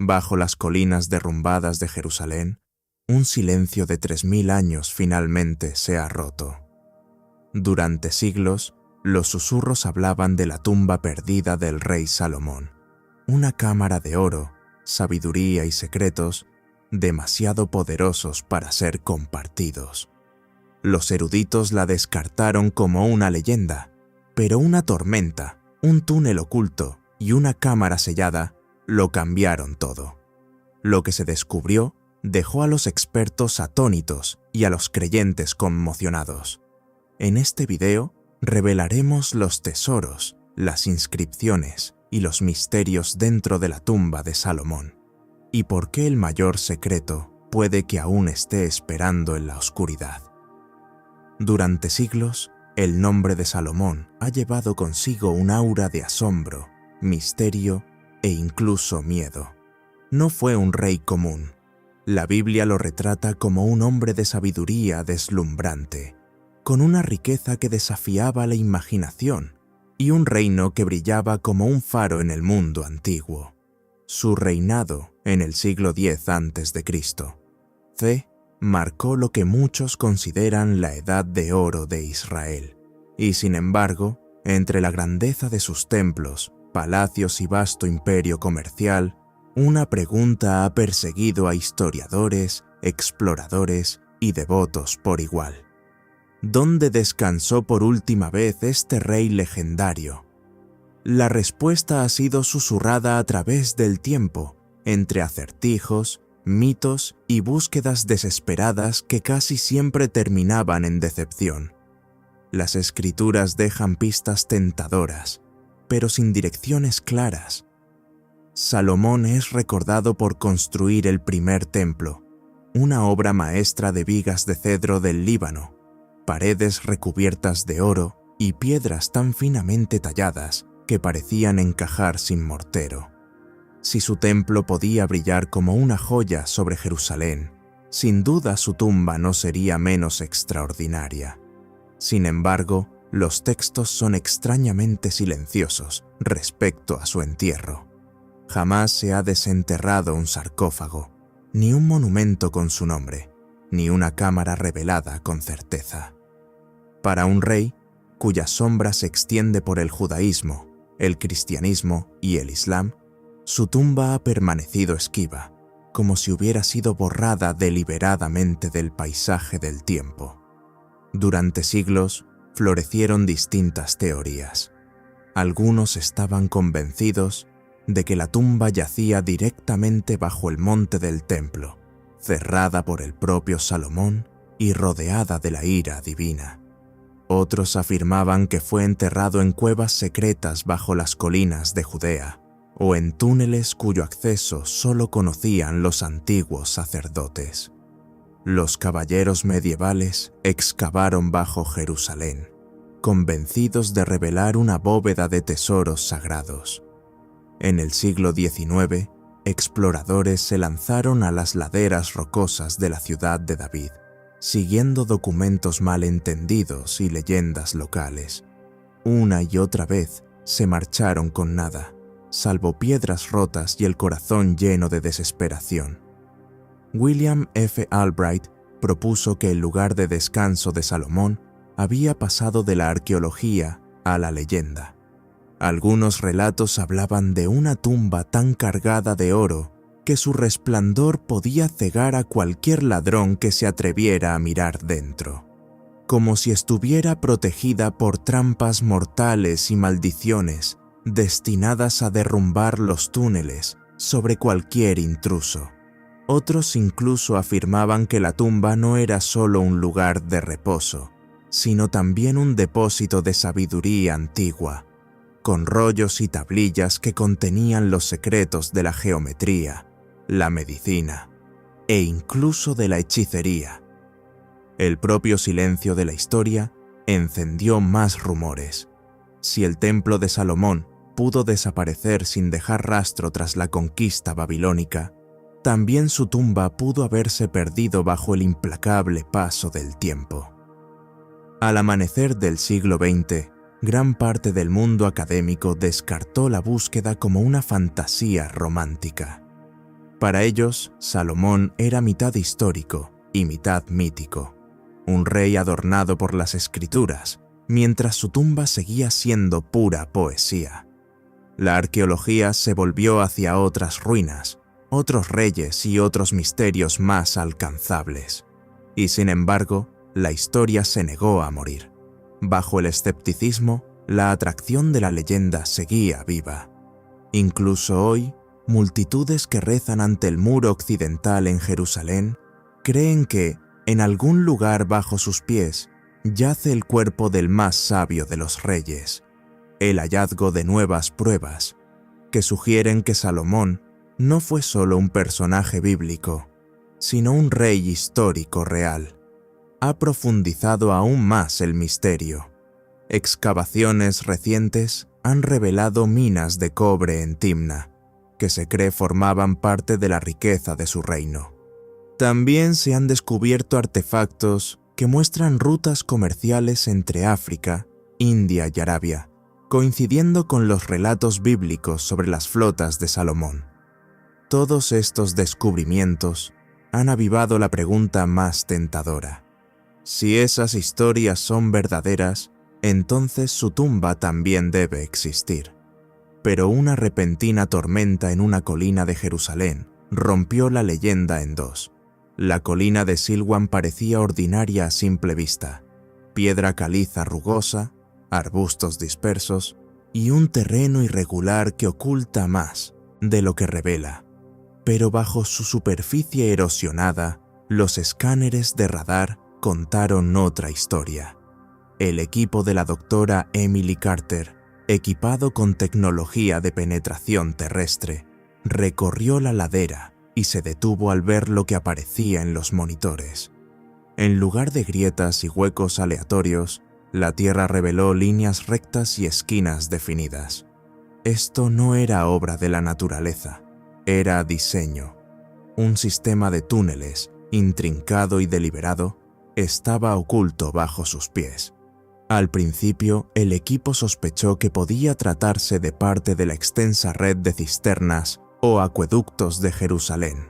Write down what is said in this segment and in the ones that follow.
bajo las colinas derrumbadas de Jerusalén, un silencio de 3000 años finalmente se ha roto. Durante siglos, los susurros hablaban de la tumba perdida del rey Salomón, una cámara de oro, sabiduría y secretos demasiado poderosos para ser compartidos. Los eruditos la descartaron como una leyenda, pero una tormenta, un túnel oculto y una cámara sellada lo cambiaron todo. Lo que se descubrió dejó a los expertos atónitos y a los creyentes conmocionados. En este video revelaremos los tesoros, las inscripciones y los misterios dentro de la tumba de Salomón, y por qué el mayor secreto puede que aún esté esperando en la oscuridad. Durante siglos, el nombre de Salomón ha llevado consigo un aura de asombro, misterio e incluso miedo. No fue un rey común. La Biblia lo retrata como un hombre de sabiduría deslumbrante, con una riqueza que desafiaba la imaginación y un reino que brillaba como un faro en el mundo antiguo. Su reinado en el siglo X a.C. marcó lo que muchos consideran la Edad de Oro de Israel, y sin embargo, entre la grandeza de sus templos, palacios y vasto imperio comercial, una pregunta ha perseguido a historiadores, exploradores y devotos por igual. ¿Dónde descansó por última vez este rey legendario? La respuesta ha sido susurrada a través del tiempo, entre acertijos, mitos y búsquedas desesperadas que casi siempre terminaban en decepción. Las escrituras dejan pistas tentadoras, pero sin direcciones claras. Salomón es recordado por construir el primer templo, una obra maestra de vigas de cedro del Líbano, paredes recubiertas de oro y piedras tan finamente talladas que parecían encajar sin mortero. Si su templo podía brillar como una joya sobre Jerusalén, sin duda su tumba no sería menos extraordinaria. Sin embargo, los textos son extrañamente silenciosos respecto a su entierro. Jamás se ha desenterrado un sarcófago, ni un monumento con su nombre, ni una cámara revelada con certeza. Para un rey, cuya sombra se extiende por el judaísmo, el cristianismo y el islam, su tumba ha permanecido esquiva, como si hubiera sido borrada deliberadamente del paisaje del tiempo. Durante siglos, florecieron distintas teorías. Algunos estaban convencidos de que la tumba yacía directamente bajo el monte del templo, cerrada por el propio Salomón y rodeada de la ira divina. Otros afirmaban que fue enterrado en cuevas secretas bajo las colinas de Judea, o en túneles cuyo acceso solo conocían los antiguos sacerdotes. Los caballeros medievales excavaron bajo Jerusalén, convencidos de revelar una bóveda de tesoros sagrados. En el siglo XIX, exploradores se lanzaron a las laderas rocosas de la ciudad de David, siguiendo documentos malentendidos y leyendas locales. Una y otra vez se marcharon con nada, salvo piedras rotas y el corazón lleno de desesperación. William F. Albright propuso que el lugar de descanso de Salomón había pasado de la arqueología a la leyenda. Algunos relatos hablaban de una tumba tan cargada de oro que su resplandor podía cegar a cualquier ladrón que se atreviera a mirar dentro, como si estuviera protegida por trampas mortales y maldiciones destinadas a derrumbar los túneles sobre cualquier intruso. Otros incluso afirmaban que la tumba no era solo un lugar de reposo, sino también un depósito de sabiduría antigua, con rollos y tablillas que contenían los secretos de la geometría, la medicina e incluso de la hechicería. El propio silencio de la historia encendió más rumores. Si el templo de Salomón pudo desaparecer sin dejar rastro tras la conquista babilónica, también su tumba pudo haberse perdido bajo el implacable paso del tiempo. Al amanecer del siglo XX, gran parte del mundo académico descartó la búsqueda como una fantasía romántica. Para ellos, Salomón era mitad histórico y mitad mítico, un rey adornado por las escrituras, mientras su tumba seguía siendo pura poesía. La arqueología se volvió hacia otras ruinas, otros reyes y otros misterios más alcanzables. Y sin embargo, la historia se negó a morir. Bajo el escepticismo, la atracción de la leyenda seguía viva. Incluso hoy, multitudes que rezan ante el muro occidental en Jerusalén creen que, en algún lugar bajo sus pies, yace el cuerpo del más sabio de los reyes, el hallazgo de nuevas pruebas que sugieren que Salomón no fue solo un personaje bíblico, sino un rey histórico real. Ha profundizado aún más el misterio. Excavaciones recientes han revelado minas de cobre en Timna, que se cree formaban parte de la riqueza de su reino. También se han descubierto artefactos que muestran rutas comerciales entre África, India y Arabia, coincidiendo con los relatos bíblicos sobre las flotas de Salomón. Todos estos descubrimientos han avivado la pregunta más tentadora. Si esas historias son verdaderas, entonces su tumba también debe existir. Pero una repentina tormenta en una colina de Jerusalén rompió la leyenda en dos. La colina de Silwan parecía ordinaria a simple vista: piedra caliza rugosa, arbustos dispersos y un terreno irregular que oculta más de lo que revela. Pero bajo su superficie erosionada, los escáneres de radar contaron otra historia. El equipo de la doctora Emily Carter, equipado con tecnología de penetración terrestre, recorrió la ladera y se detuvo al ver lo que aparecía en los monitores. En lugar de grietas y huecos aleatorios, la tierra reveló líneas rectas y esquinas definidas. Esto no era obra de la naturaleza, era diseño. Un sistema de túneles, intrincado y deliberado, estaba oculto bajo sus pies. Al principio, el equipo sospechó que podía tratarse de parte de la extensa red de cisternas o acueductos de Jerusalén.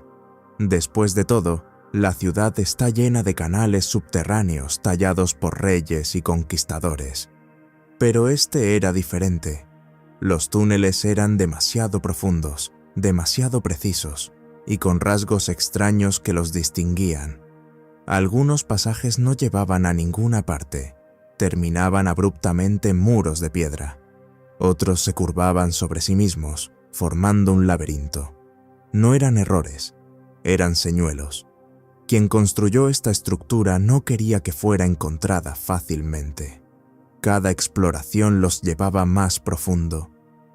Después de todo, la ciudad está llena de canales subterráneos tallados por reyes y conquistadores. Pero este era diferente. Los túneles eran demasiado profundos, demasiado precisos, y con rasgos extraños que los distinguían. Algunos pasajes no llevaban a ninguna parte, terminaban abruptamente en muros de piedra. Otros se curvaban sobre sí mismos, formando un laberinto. No eran errores, eran señuelos. Quien construyó esta estructura no quería que fuera encontrada fácilmente. Cada exploración los llevaba más profundo,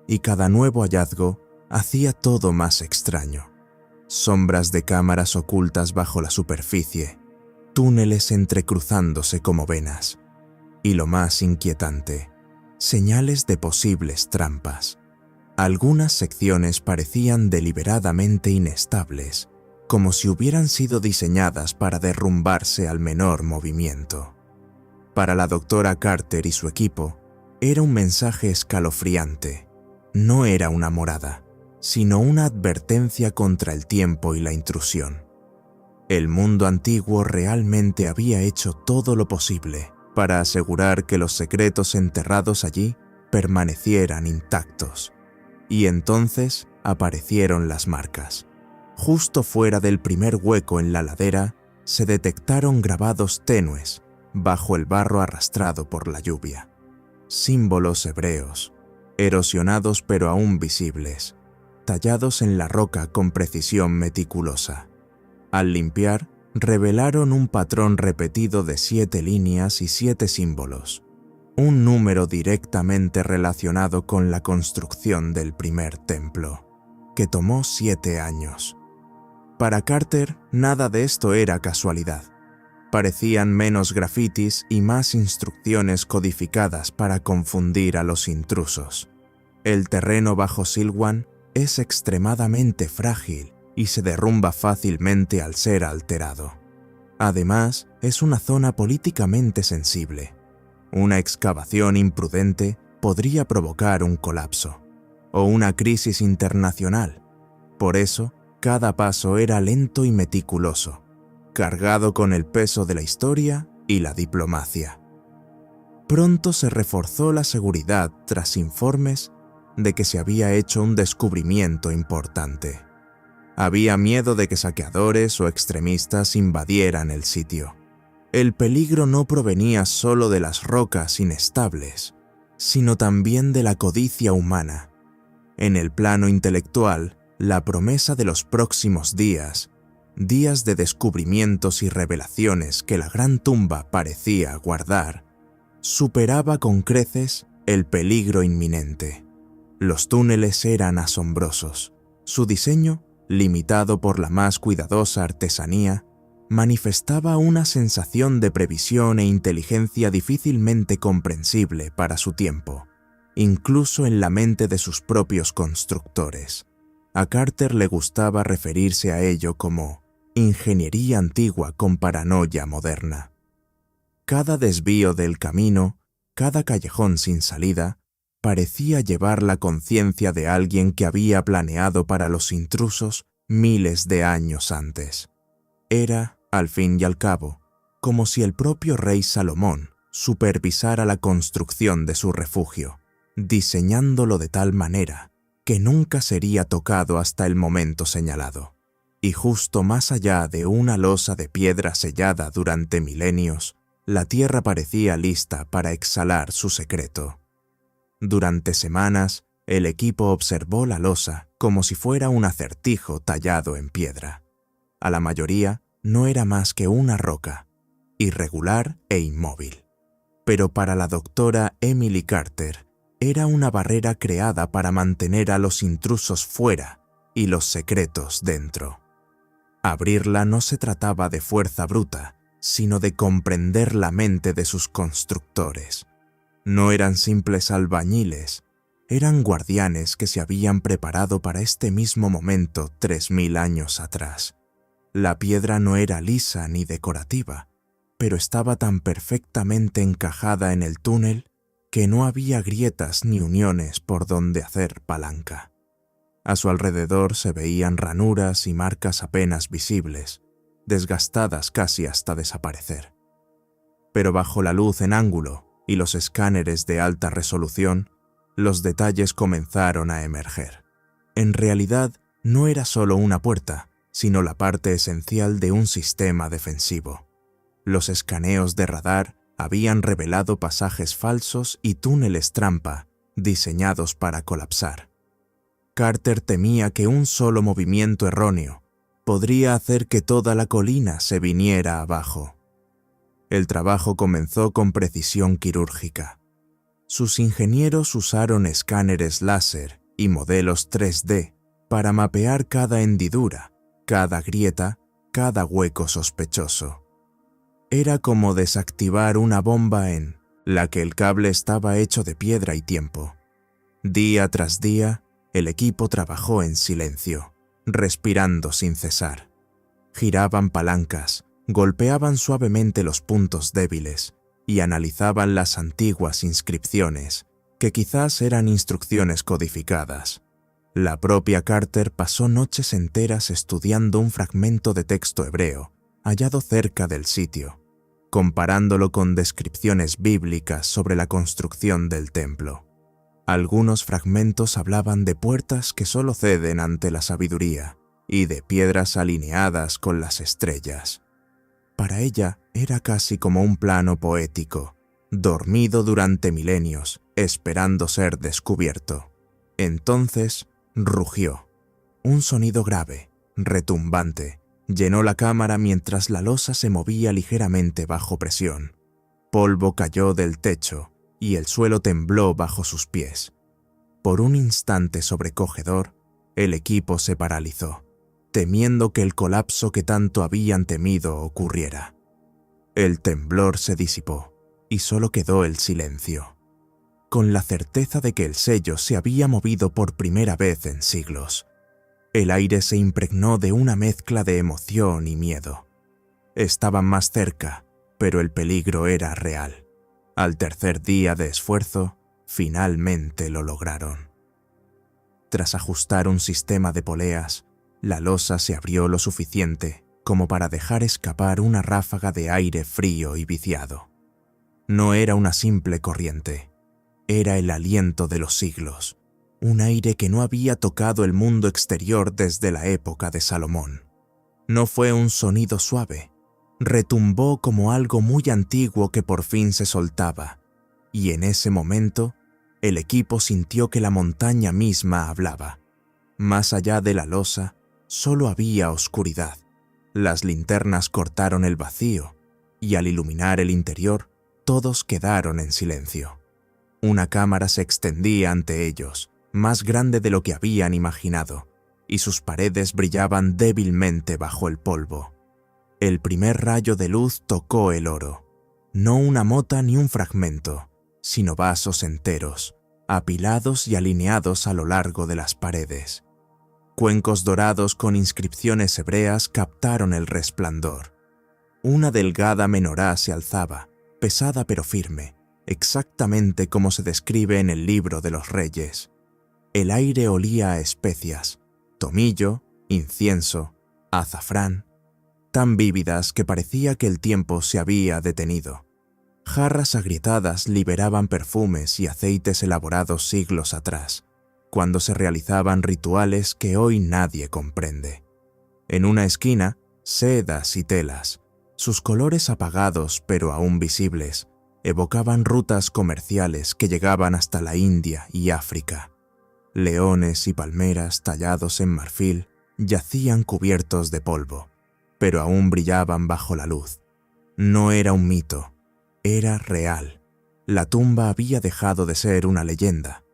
y cada nuevo hallazgo hacía todo más extraño. Sombras de cámaras ocultas bajo la superficie, túneles entrecruzándose como venas, y lo más inquietante, señales de posibles trampas. Algunas secciones parecían deliberadamente inestables, como si hubieran sido diseñadas para derrumbarse al menor movimiento. Para la doctora Carter y su equipo, era un mensaje escalofriante. No era una morada, sino una advertencia contra el tiempo y la intrusión. El mundo antiguo realmente había hecho todo lo posible para asegurar que los secretos enterrados allí permanecieran intactos. Y entonces aparecieron las marcas. Justo fuera del primer hueco en la ladera, se detectaron grabados tenues bajo el barro arrastrado por la lluvia. Símbolos hebreos, erosionados pero aún visibles, tallados en la roca con precisión meticulosa. Al limpiar, revelaron un patrón repetido de 7 líneas y 7 símbolos, un número directamente relacionado con la construcción del primer templo, que tomó 7 años. Para Carter, nada de esto era casualidad. Parecían menos grafitis y más instrucciones codificadas para confundir a los intrusos. El terreno bajo Silwan es extremadamente frágil y se derrumba fácilmente al ser alterado. Además, es una zona políticamente sensible. Una excavación imprudente podría provocar un colapso o una crisis internacional. Por eso, Cada paso era lento y meticuloso, cargado con el peso de la historia y la diplomacia. Pronto se reforzó la seguridad tras informes de que se había hecho un descubrimiento importante. Había miedo de que saqueadores o extremistas invadieran el sitio. El peligro no provenía solo de las rocas inestables, sino también de la codicia humana. En el plano intelectual, la promesa de los próximos días, días de descubrimientos y revelaciones que la gran tumba parecía guardar, superaba con creces el peligro inminente. Los túneles eran asombrosos. Su diseño, limitado por la más cuidadosa artesanía, manifestaba una sensación de previsión e inteligencia difícilmente comprensible para su tiempo, incluso en la mente de sus propios constructores. A Carter le gustaba referirse a ello como ingeniería antigua con paranoia moderna. Cada desvío del camino, cada callejón sin salida, parecía llevar la conciencia de alguien que había planeado para los intrusos miles de años antes. Era, al fin y al cabo, como si el propio rey Salomón supervisara la construcción de su refugio, diseñándolo de tal manera que nunca sería tocado hasta el momento señalado. Y justo más allá de una losa de piedra sellada durante milenios, la tierra parecía lista para exhalar su secreto. Durante semanas, el equipo observó la losa como si fuera un acertijo tallado en piedra. A la mayoría no era más que una roca, irregular e inmóvil. Pero para la doctora Emily Carter, era una barrera creada para mantener a los intrusos fuera y los secretos dentro. Abrirla no se trataba de fuerza bruta, sino de comprender la mente de sus constructores. No eran simples albañiles, eran guardianes que se habían preparado para este mismo momento 3000 años atrás. La piedra no era lisa ni decorativa, pero estaba tan perfectamente encajada en el túnel que no había grietas ni uniones por donde hacer palanca. A su alrededor se veían ranuras y marcas apenas visibles, desgastadas casi hasta desaparecer. Pero bajo la luz en ángulo y los escáneres de alta resolución, los detalles comenzaron a emerger. En realidad, no era solo una puerta, sino la parte esencial de un sistema defensivo. Los escaneos de radar habían revelado pasajes falsos y túneles trampa diseñados para colapsar. Carter temía que un solo movimiento erróneo podría hacer que toda la colina se viniera abajo. El trabajo comenzó con precisión quirúrgica. Sus ingenieros usaron escáneres láser y modelos 3D para mapear cada hendidura, cada grieta, cada hueco sospechoso. Era como desactivar una bomba en la que el cable estaba hecho de piedra y tiempo. Día tras día, el equipo trabajó en silencio, respirando sin cesar. Giraban palancas, golpeaban suavemente los puntos débiles y analizaban las antiguas inscripciones, que quizás eran instrucciones codificadas. La propia Carter pasó noches enteras estudiando un fragmento de texto hebreo hallado cerca del sitio, comparándolo con descripciones bíblicas sobre la construcción del templo. Algunos fragmentos hablaban de puertas que solo ceden ante la sabiduría y de piedras alineadas con las estrellas. Para ella era casi como un plano poético, dormido durante milenios, esperando ser descubierto. Entonces rugió. Un sonido grave, retumbante, llenó la cámara mientras la losa se movía ligeramente bajo presión. Polvo cayó del techo y el suelo tembló bajo sus pies. Por un instante sobrecogedor, el equipo se paralizó, temiendo que el colapso que tanto habían temido ocurriera. El temblor se disipó y solo quedó el silencio, con la certeza de que el sello se había movido por primera vez en siglos. El aire se impregnó de una mezcla de emoción y miedo. Estaban más cerca, pero el peligro era real. Al tercer día de esfuerzo, finalmente lo lograron. Tras ajustar un sistema de poleas, La losa se abrió lo suficiente como para dejar escapar una ráfaga de aire frío y viciado. No era una simple corriente, era el aliento de los siglos, un aire que no había tocado el mundo exterior desde la época de Salomón. No fue un sonido suave, retumbó como algo muy antiguo que por fin se soltaba, y en ese momento el equipo sintió que la montaña misma hablaba. Más allá de la losa, solo había oscuridad. Las linternas cortaron el vacío, y al iluminar el interior, todos quedaron en silencio. Una cámara se extendía ante ellos, más grande de lo que habían imaginado, y sus paredes brillaban débilmente bajo el polvo. El primer rayo de luz tocó el oro, no una mota ni un fragmento, sino vasos enteros, apilados y alineados a lo largo de las paredes. Cuencos dorados con inscripciones hebreas captaron el resplandor. Una delgada menorá se alzaba, pesada pero firme, exactamente como se describe en el libro de los reyes. El aire olía a especias, tomillo, incienso, azafrán, tan vívidas que parecía que el tiempo se había detenido. Jarras agrietadas liberaban perfumes y aceites elaborados siglos atrás, cuando se realizaban rituales que hoy nadie comprende. En una esquina, sedas y telas, sus colores apagados pero aún visibles, evocaban rutas comerciales que llegaban hasta la India y África. Leones y palmeras tallados en marfil yacían cubiertos de polvo, pero aún brillaban bajo la luz. No era un mito, era real. La tumba había dejado de ser una leyenda.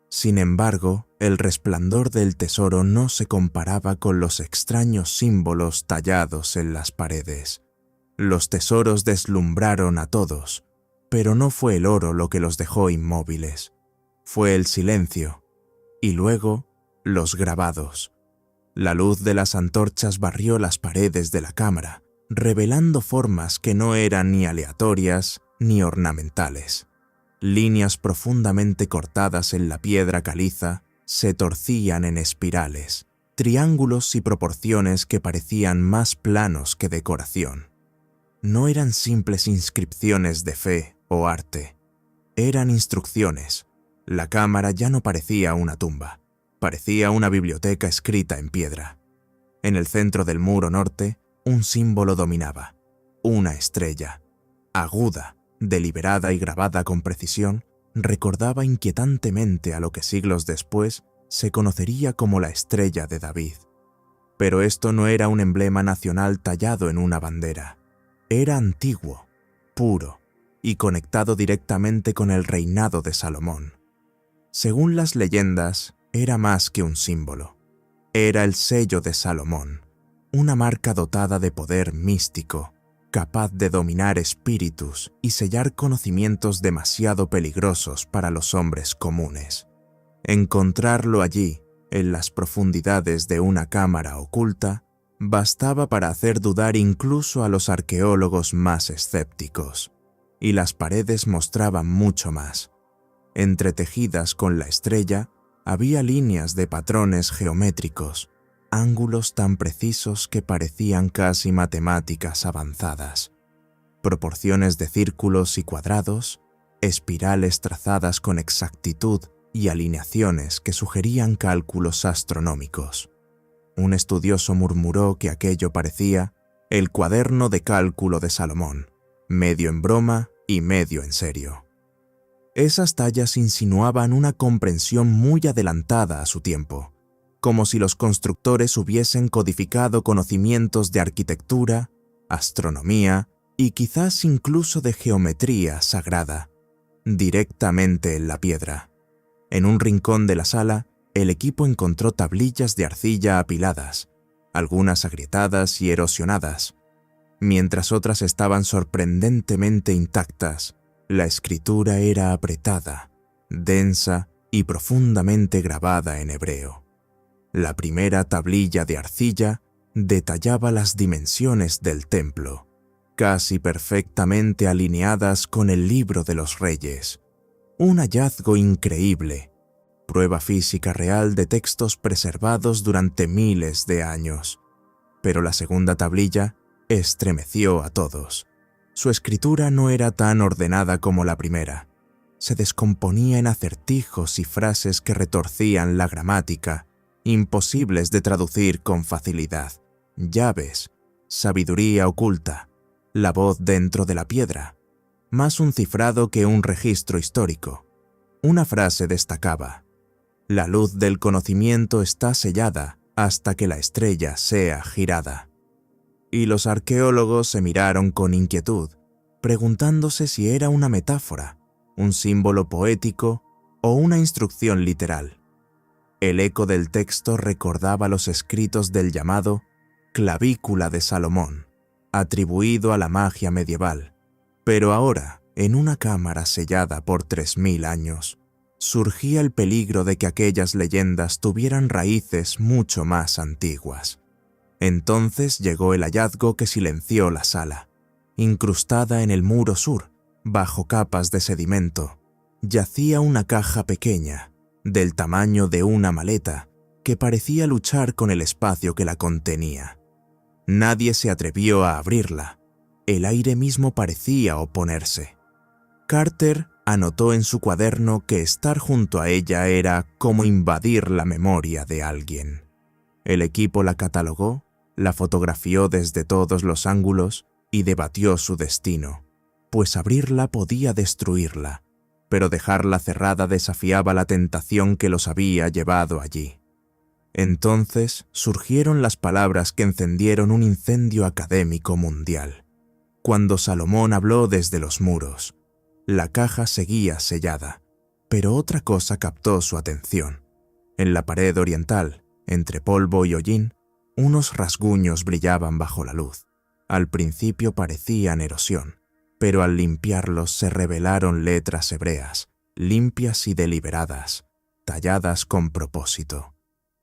Sin embargo, el resplandor del tesoro no se comparaba con los extraños símbolos tallados en las paredes. Los tesoros deslumbraron a todos, pero no fue el oro lo que los dejó inmóviles. Fue el silencio, y luego los grabados. La luz de las antorchas barrió las paredes de la cámara, revelando formas que no eran ni aleatorias ni ornamentales. Líneas profundamente cortadas en la piedra caliza se torcían en espirales, triángulos y proporciones que parecían más planos que decoración. No eran simples inscripciones de fe o arte, eran instrucciones. La cámara ya no parecía una tumba, parecía una biblioteca escrita en piedra. En el centro del muro norte, un símbolo dominaba, una estrella, aguda, deliberada y grabada con precisión, recordaba inquietantemente a lo que siglos después se conocería como la estrella de David. Pero esto no era un emblema nacional tallado en una bandera. Era antiguo, puro y conectado directamente con el reinado de Salomón. Según las leyendas, era más que un símbolo. Era el sello de Salomón, una marca dotada de poder místico, capaz de dominar espíritus y sellar conocimientos demasiado peligrosos para los hombres comunes. Encontrarlo allí, en las profundidades de una cámara oculta, bastaba para hacer dudar incluso a los arqueólogos más escépticos. Y las paredes mostraban mucho más. Entretejidas con la estrella, había líneas de patrones geométricos, ángulos tan precisos que parecían casi matemáticas avanzadas, proporciones de círculos y cuadrados, espirales trazadas con exactitud y alineaciones que sugerían cálculos astronómicos. Un estudioso murmuró que aquello parecía el cuaderno de cálculo de Salomón, medio en broma y medio en serio. Esas tallas insinuaban una comprensión muy adelantada a su tiempo, como si los constructores hubiesen codificado conocimientos de arquitectura, astronomía y quizás incluso de geometría sagrada, directamente en la piedra. En un rincón de la sala, el equipo encontró tablillas de arcilla apiladas, algunas agrietadas y erosionadas, mientras otras estaban sorprendentemente intactas. La escritura era apretada, densa y profundamente grabada en hebreo. La primera tablilla de arcilla detallaba las dimensiones del templo, casi perfectamente alineadas con el libro de los reyes. Un hallazgo increíble, prueba física real de textos preservados durante miles de años. Pero la segunda tablilla estremeció a todos. Su escritura no era tan ordenada como la primera. Se descomponía en acertijos y frases que retorcían la gramática, imposibles de traducir con facilidad. Llaves, sabiduría oculta, la voz dentro de la piedra. Más un cifrado que un registro histórico. Una frase destacaba: la luz del conocimiento está sellada hasta que la estrella sea girada. Y los arqueólogos se miraron con inquietud, preguntándose si era una metáfora, un símbolo poético o una instrucción literal. El eco del texto recordaba los escritos del llamado Clavícula de Salomón, atribuido a la magia medieval, pero ahora, en una cámara sellada por 3000 años, surgía el peligro de que aquellas leyendas tuvieran raíces mucho más antiguas. Entonces llegó el hallazgo que silenció la sala. Incrustada en el muro sur, bajo capas de sedimento, yacía una caja pequeña, del tamaño de una maleta, que parecía luchar con el espacio que la contenía. Nadie se atrevió a abrirla. El aire mismo parecía oponerse. Carter anotó en su cuaderno que estar junto a ella era como invadir la memoria de alguien. El equipo la catalogó, la fotografió desde todos los ángulos y debatió su destino, pues abrirla podía destruirla, pero dejarla cerrada desafiaba la tentación que los había llevado allí. Entonces surgieron las palabras que encendieron un incendio académico mundial. Cuando Salomón habló desde los muros, la caja seguía sellada, pero otra cosa captó su atención. En la pared oriental, entre polvo y hollín, unos rasguños brillaban bajo la luz. Al principio parecían erosión, pero al limpiarlos se revelaron letras hebreas, limpias y deliberadas, talladas con propósito.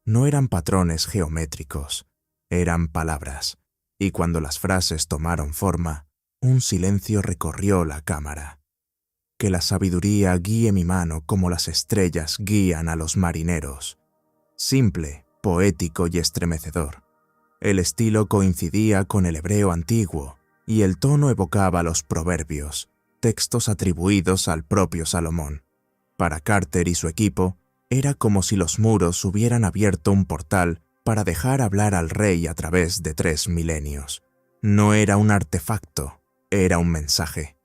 No eran patrones geométricos, eran palabras, y cuando las frases tomaron forma, un silencio recorrió la cámara. Que la sabiduría guíe mi mano como las estrellas guían a los marineros. Simple, poético y estremecedor. El estilo coincidía con el hebreo antiguo y el tono evocaba los proverbios, textos atribuidos al propio Salomón. Para Carter y su equipo, era como si los muros hubieran abierto un portal para dejar hablar al rey a través de 3 milenios. No era un artefacto, era un mensaje.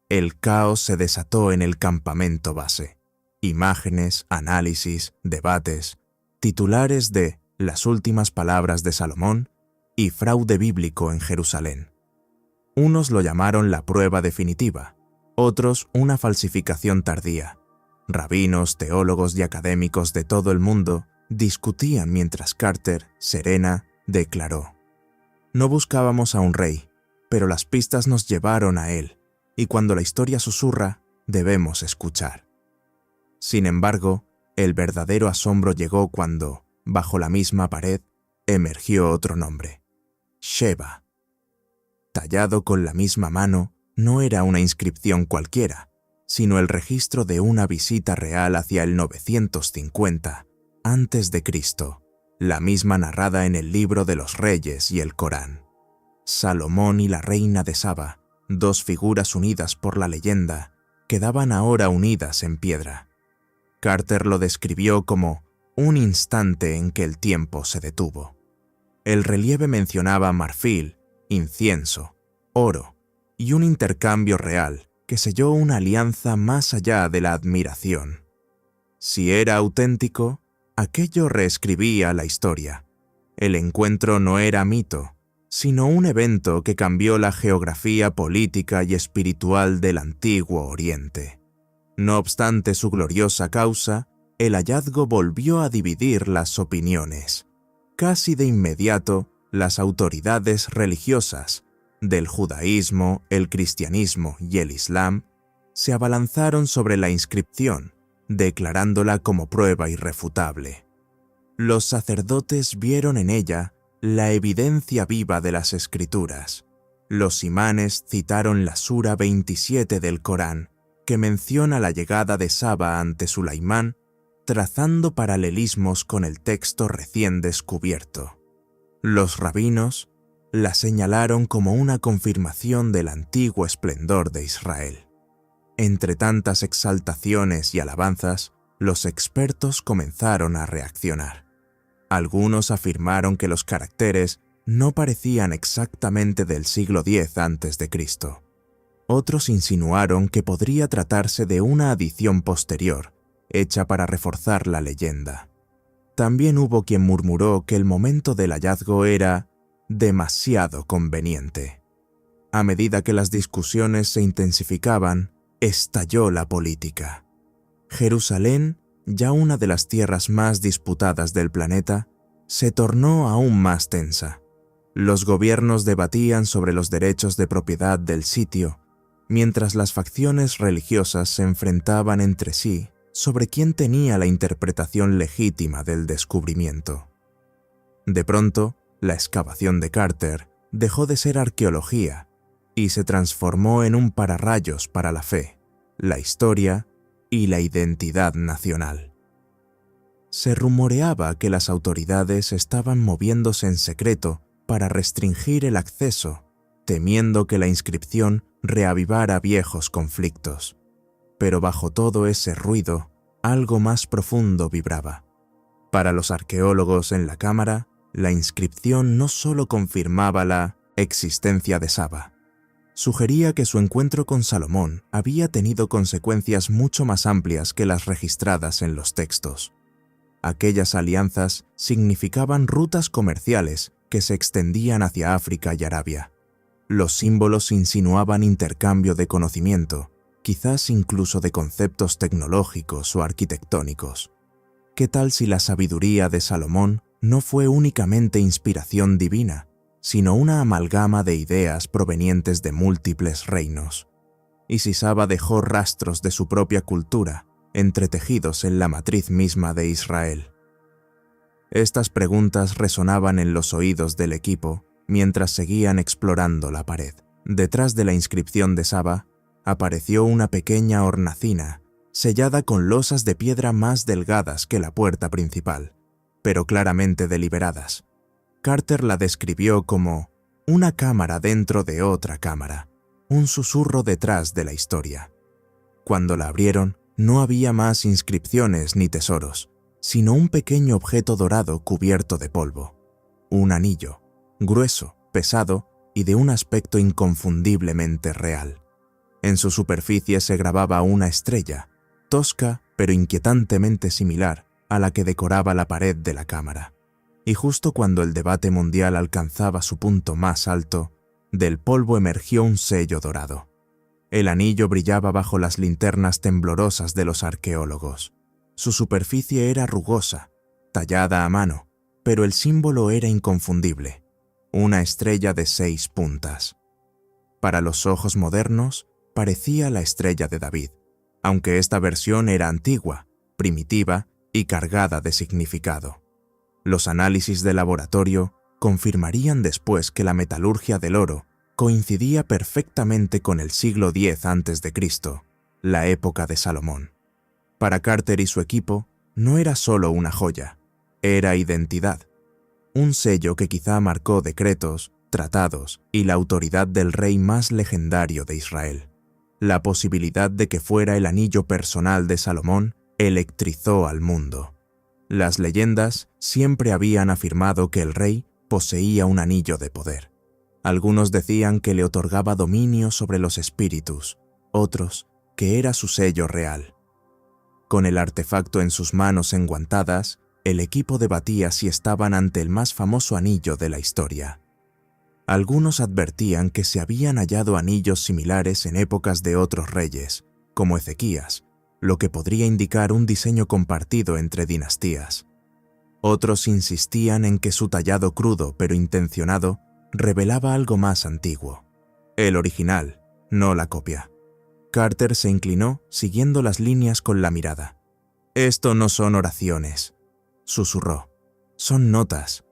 El caos se desató en el campamento base. Imágenes, análisis, debates, titulares de Las últimas palabras de Salomón y Fraude bíblico en Jerusalén. Unos lo llamaron la prueba definitiva, otros una falsificación tardía. Rabinos, teólogos y académicos de todo el mundo discutían mientras Carter, serena, declaró: no buscábamos a un rey, pero las pistas nos llevaron a él, y cuando la historia susurra, debemos escuchar. Sin embargo, el verdadero asombro llegó cuando, bajo la misma pared, emergió otro nombre: Sheba. Tallado con la misma mano, no era una inscripción cualquiera, sino el registro de una visita real hacia el 950 a.C., la misma narrada en el libro de los Reyes y el Corán. Salomón y la reina de Saba, dos figuras unidas por la leyenda, quedaban ahora unidas en piedra. Carter lo describió como un instante en que el tiempo se detuvo. El relieve mencionaba marfil, incienso, oro y un intercambio real que selló una alianza más allá de la admiración. Si era auténtico, aquello reescribía la historia. El encuentro no era mito, sino un evento que cambió la geografía política y espiritual del antiguo Oriente. No obstante su gloriosa causa, el hallazgo volvió a dividir las opiniones. Casi de inmediato, las autoridades religiosas, del judaísmo, el cristianismo y el islam, se abalanzaron sobre la inscripción, declarándola como prueba irrefutable. Los sacerdotes vieron en ella la evidencia viva de las escrituras. Los imanes citaron la Sura 27 del Corán, que menciona la llegada de Saba ante Sulaimán trazando paralelismos con el texto recién descubierto. Los rabinos la señalaron como una confirmación del antiguo esplendor de Israel. Entre tantas exaltaciones y alabanzas, los expertos comenzaron a reaccionar. Algunos afirmaron que los caracteres no parecían exactamente del siglo X a.C. Otros insinuaron que podría tratarse de una adición posterior, hecha para reforzar la leyenda. También hubo quien murmuró que el momento del hallazgo era demasiado conveniente. A medida que las discusiones se intensificaban, estalló la política. Jerusalén, ya una de las tierras más disputadas del planeta, se tornó aún más tensa. Los gobiernos debatían sobre los derechos de propiedad del sitio, mientras las facciones religiosas se enfrentaban entre sí sobre quién tenía la interpretación legítima del descubrimiento. De pronto, la excavación de Carter dejó de ser arqueología y se transformó en un pararrayos para la fe, la historia y la identidad nacional. Se rumoreaba que las autoridades estaban moviéndose en secreto para restringir el acceso, temiendo que la inscripción reavivara viejos conflictos. Pero bajo todo ese ruido, algo más profundo vibraba. Para los arqueólogos en la cámara, la inscripción no solo confirmaba la existencia de Saba, sugería que su encuentro con Salomón había tenido consecuencias mucho más amplias que las registradas en los textos. Aquellas alianzas significaban rutas comerciales que se extendían hacia África y Arabia. Los símbolos insinuaban intercambio de conocimiento, quizás incluso de conceptos tecnológicos o arquitectónicos. ¿Qué tal si la sabiduría de Salomón no fue únicamente inspiración divina, sino una amalgama de ideas provenientes de múltiples reinos? ¿Y si Saba dejó rastros de su propia cultura, entretejidos en la matriz misma de Israel? Estas preguntas resonaban en los oídos del equipo mientras seguían explorando la pared. Detrás de la inscripción de Saba apareció una pequeña hornacina, sellada con losas de piedra más delgadas que la puerta principal, pero claramente deliberadas. Carter la describió como una cámara dentro de otra cámara, un susurro detrás de la historia. Cuando la abrieron, no había más inscripciones ni tesoros, sino un pequeño objeto dorado cubierto de polvo. Un anillo, grueso, pesado y de un aspecto inconfundiblemente real. En su superficie se grababa una estrella, tosca pero inquietantemente similar a la que decoraba la pared de la cámara. Y justo cuando el debate mundial alcanzaba su punto más alto, del polvo emergió un sello dorado. El anillo brillaba bajo las linternas temblorosas de los arqueólogos. Su superficie era rugosa, tallada a mano, pero el símbolo era inconfundible: una estrella de 6 puntas. Para los ojos modernos, parecía la estrella de David, aunque esta versión era antigua, primitiva y cargada de significado. Los análisis de laboratorio confirmarían después que la metalurgia del oro coincidía perfectamente con el siglo X a.C., la época de Salomón. Para Carter y su equipo, no era solo una joya, era identidad. Un sello que quizá marcó decretos, tratados y la autoridad del rey más legendario de Israel. La posibilidad de que fuera el anillo personal de Salomón electrizó al mundo. Las leyendas siempre habían afirmado que el rey poseía un anillo de poder. Algunos decían que le otorgaba dominio sobre los espíritus, otros que era su sello real. Con el artefacto en sus manos enguantadas, el equipo debatía si estaban ante el más famoso anillo de la historia. Algunos advertían que se habían hallado anillos similares en épocas de otros reyes, como Ezequías, lo que podría indicar un diseño compartido entre dinastías. Otros insistían en que su tallado crudo pero intencionado revelaba algo más antiguo: el original, no la copia. Carter se inclinó, siguiendo las líneas con la mirada. «Esto no son oraciones», susurró. «Son notas».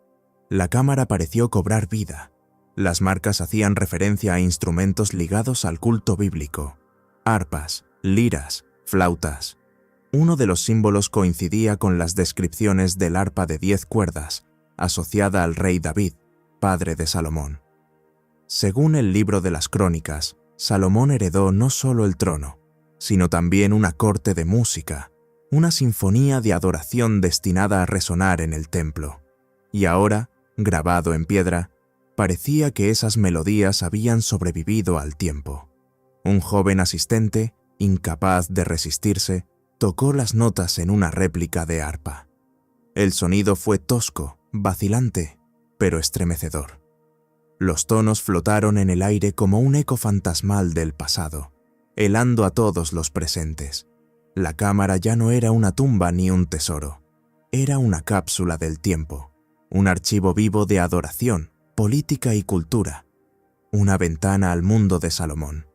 La cámara pareció cobrar vida. Las marcas hacían referencia a instrumentos ligados al culto bíblico: arpas, liras, flautas. Uno de los símbolos coincidía con las descripciones del arpa de 10 cuerdas, asociada al rey David, padre de Salomón. Según el libro de las Crónicas, Salomón heredó no solo el trono, sino también una corte de música, una sinfonía de adoración destinada a resonar en el templo. Y ahora, grabado en piedra, parecía que esas melodías habían sobrevivido al tiempo. Un joven asistente, incapaz de resistirse, tocó las notas en una réplica de arpa. El sonido fue tosco, vacilante, pero estremecedor. Los tonos flotaron en el aire como un eco fantasmal del pasado, helando a todos los presentes. La cámara ya no era una tumba ni un tesoro, era una cápsula del tiempo, un archivo vivo de adoración, política y cultura, una ventana al mundo de Salomón.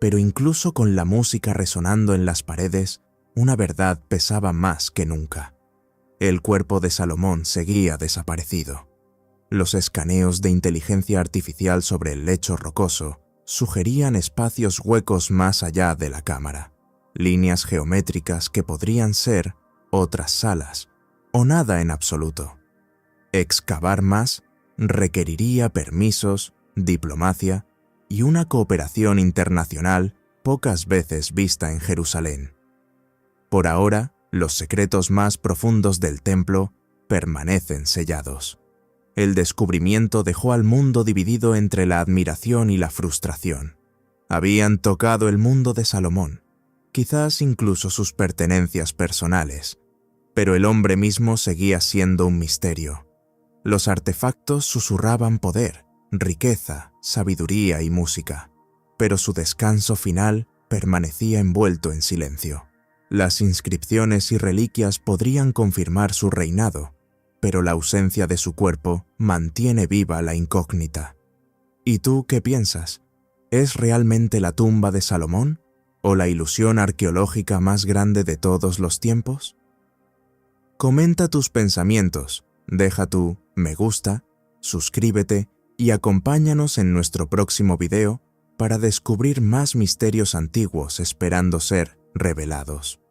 Pero incluso con la música resonando en las paredes, una verdad pesaba más que nunca. El cuerpo de Salomón seguía desaparecido. Los escaneos de inteligencia artificial sobre el lecho rocoso sugerían espacios huecos más allá de la cámara, líneas geométricas que podrían ser otras salas, o nada en absoluto. Excavar más requeriría permisos, diplomacia y una cooperación internacional pocas veces vista en Jerusalén. Por ahora, los secretos más profundos del templo permanecen sellados. El descubrimiento dejó al mundo dividido entre la admiración y la frustración. Habían tocado el mundo de Salomón, quizás incluso sus pertenencias personales, pero el hombre mismo seguía siendo un misterio. Los artefactos susurraban poder, riqueza, sabiduría y música, pero su descanso final permanecía envuelto en silencio. Las inscripciones y reliquias podrían confirmar su reinado, pero la ausencia de su cuerpo mantiene viva la incógnita. ¿Y tú qué piensas? ¿Es realmente la tumba de Salomón o la ilusión arqueológica más grande de todos los tiempos? Comenta tus pensamientos, deja tu me gusta, suscríbete y acompáñanos en nuestro próximo video para descubrir más misterios antiguos esperando ser revelados.